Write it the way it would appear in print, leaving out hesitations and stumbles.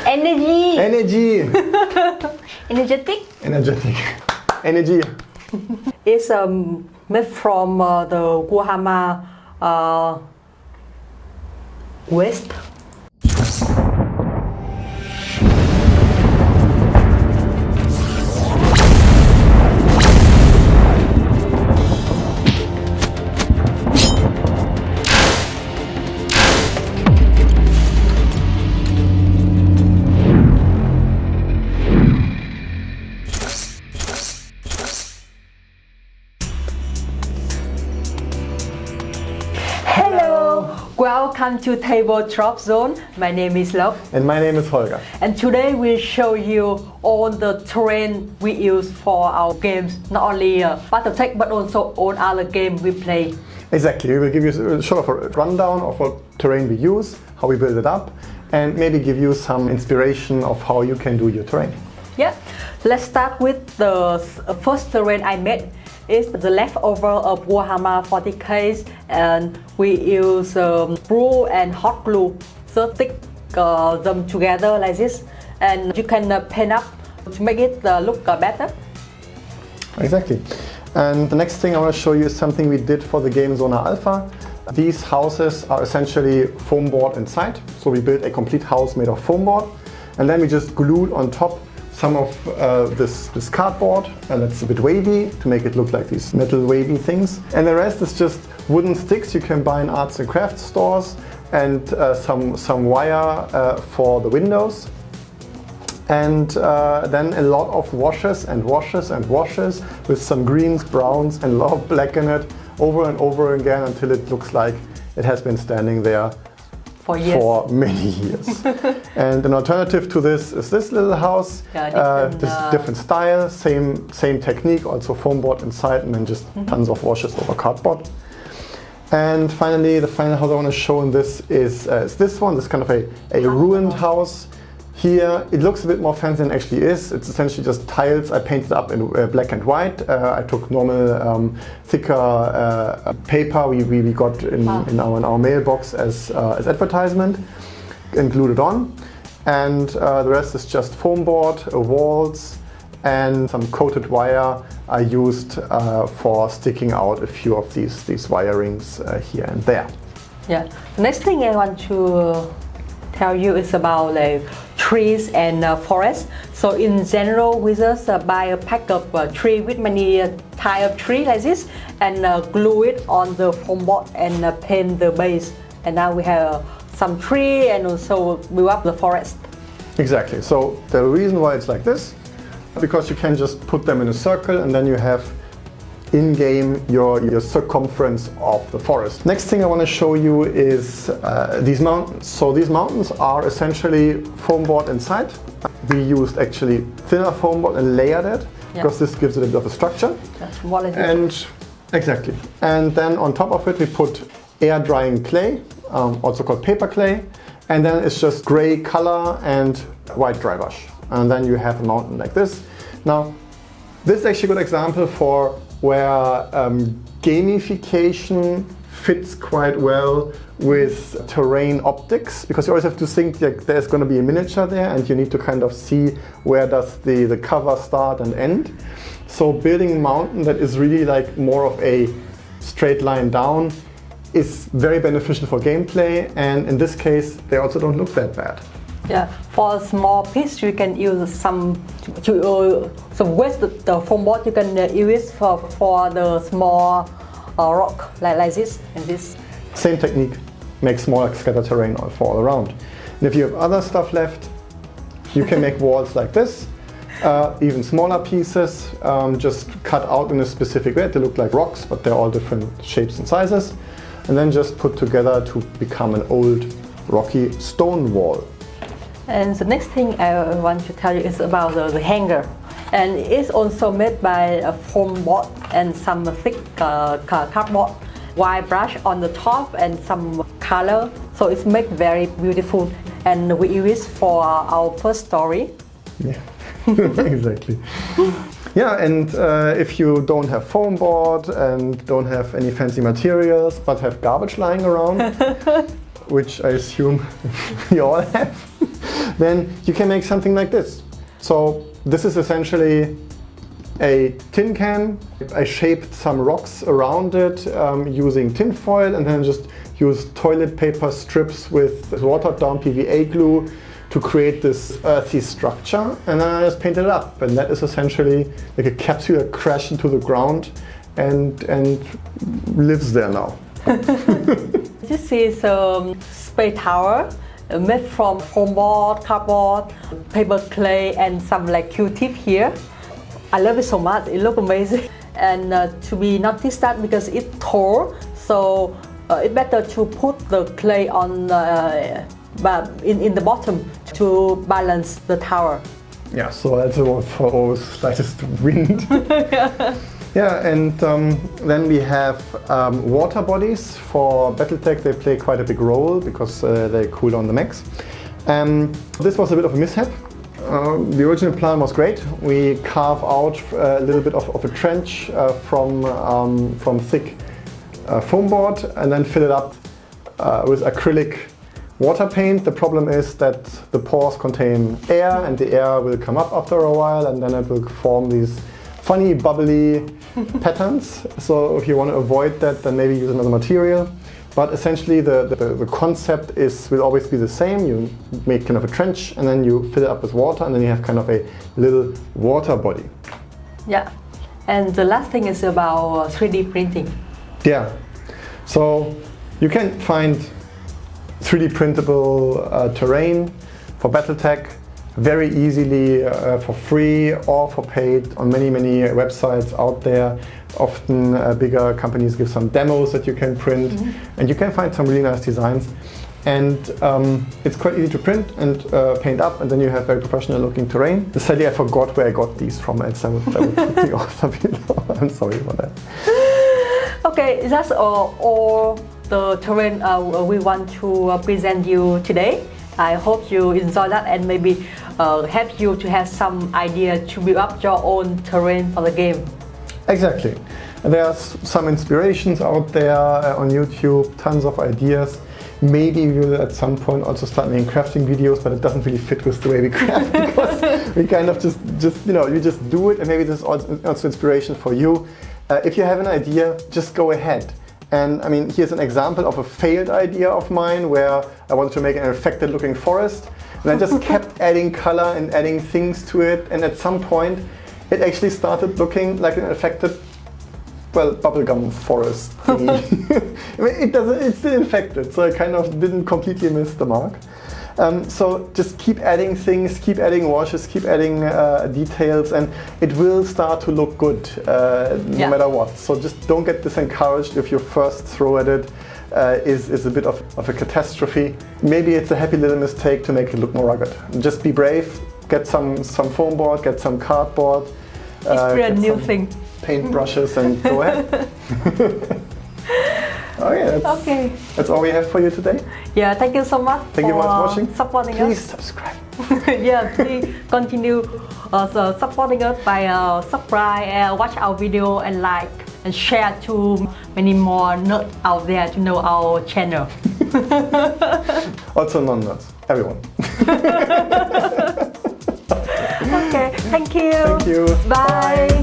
Energy. Energy. Energetic. Energetic. Energy. It's made from the Warhammer waste. Welcome to Tabletop Zone. My name is Loc. And my name is Holger. And today we'll show you all the terrain we use for our games, not only BattleTech but also all other games we play. Exactly, we will give you a sort of a rundown of what terrain we use, how we build it up, and maybe give you some inspiration of how you can do your terrain. Yeah, let's start with the first terrain I made. Is the leftover of Warhammer 40k, and we use glue and hot glue, so stick them together like this, and you can paint up to make it look better. Exactly. And the next thing I want to show you is something we did for the game Zona Alpha. These houses are essentially foam board inside, so we built a complete house made of foam board, and then we just glued on top some of this cardboard, and it's a bit wavy to make it look like these metal wavy things. And the rest is just wooden sticks you can buy in arts and crafts stores, and some wire for the windows. And then a lot of washes and washes and washes with some greens, browns, and a lot of black in it over and over again until it looks like it has been standing there for many years. And an alternative to this is this little house. This different style, same technique, also foam board inside, and then just tons of washes over cardboard. And finally, the final house I want to show in this is this one. This is kind of a ruined house. Here it looks a bit more fancy than it actually is. It's essentially just tiles I painted up in black and white. I took normal thicker paper we got in our mailbox as advertisement and glued it on. And the rest is just foam board, walls, and some coated wire I used for sticking out a few of these wirings here and there. Yeah. Next thing I want to tell you is about trees and forests. So in general, we just buy a pack of tree with many types of tree like this, and glue it on the foam board and paint the base. And now we have some tree and also build up the forest. Exactly. So the reason why it's like this, because you can just put them in a circle and then you have in-game your circumference of the forest. Next thing I want to show you is these mountains. So these mountains are essentially foam board inside. We used actually thinner foam board and layered it because this gives it a bit of a structure. That's what it is. And exactly. And then on top of it we put air drying clay, also called paper clay, and then it's just gray color and white dry brush. And then you have a mountain like this. Now this is actually a good example for where gamification fits quite well with terrain optics, because you always have to think like there's going to be a miniature there and you need to kind of see where does the cover start and end. So building a mountain that is really like more of a straight line down is very beneficial for gameplay, and in this case they also don't look that bad. Yeah, for a small piece you can use some waste the foam board. You can use for the small rock like this and this. Same technique, make smaller scatter terrain for all around. And if you have other stuff left, you can make walls like this, even smaller pieces, just cut out in a specific way to look like rocks, but they're all different shapes and sizes, and then just put together to become an old rocky stone wall. And the next thing I want to tell you is about the hanger. And it's also made by a foam board and some thick cardboard, white brush on the top and some color. So it's made very beautiful, and we use it for our first story. Yeah, exactly. Yeah, and if you don't have foam board and don't have any fancy materials but have garbage lying around, which I assume you all have, then you can make something like this. So this is essentially a tin can. I shaped some rocks around it using tin foil, and then just used toilet paper strips with watered down PVA glue to create this earthy structure, and then I just painted it up, and that is essentially like a capsule that crashed into the ground and lives there now. This is a space tower made from foam board, cardboard, paper clay, and some like Q-tip here. I love it so much. It looks amazing, and to be noticed that because it's tall, so it's better to put the clay on in the bottom to balance the tower. Yeah, so that's for all slightest wind. Yeah, and then we have water bodies. For BattleTech, they play quite a big role because they cool down the mechs. This was a bit of a mishap. The original plan was great. We carve out a little bit of a trench from thick foam board and then fill it up with acrylic water paint. The problem is that the pores contain air, and the air will come up after a while, and then it will form these funny bubbly patterns. So if you want to avoid that, then maybe use another material. But essentially the concept will always be the same. You make kind of a trench and then you fill it up with water, and then you have kind of a little water body. Yeah, and the last thing is about 3D printing. Yeah, so you can find 3D printable terrain for BattleTech very easily for free or for paid on many websites out there. Often bigger companies give some demos that you can print, and you can find some really nice designs. And it's quite easy to print and paint up, and then you have very professional looking terrain. Sadly, I forgot where I got these from, and so I would put the author below. I'm sorry about that. Okay, that's all the terrain we want to present you today. I hope you enjoy that and maybe help you to have some idea to build up your own terrain for the game. Exactly. There's some inspirations out there on YouTube, tons of ideas. Maybe we'll at some point also start making crafting videos, but it doesn't really fit with the way we craft because we kind of just you just do it, and maybe this is also inspiration for you. If you have an idea, just go ahead. And I mean, here's an example of a failed idea of mine where I wanted to make an infected looking forest, and I just kept adding color and adding things to it, and at some point it actually started looking like an infected, well, bubblegum forest thingy. I mean, it's still infected, so I kind of didn't completely miss the mark. So just keep adding things, keep adding washes, keep adding details, and it will start to look good no matter what. So just don't get disencouraged if your first throw at it is a bit of a catastrophe. Maybe it's a happy little mistake to make it look more rugged. Just be brave, get some foam board, get some cardboard. It's a new thing. Paint brushes and go ahead. Okay, that's all we have for you today. Yeah, thank you so much for watching. Supporting Please us. Subscribe. Yeah, please continue supporting us by subscribe, watch our video, and like and share to many more nerds out there to know our channel. Also non-nerds, everyone. Okay, thank you. Thank you. Bye.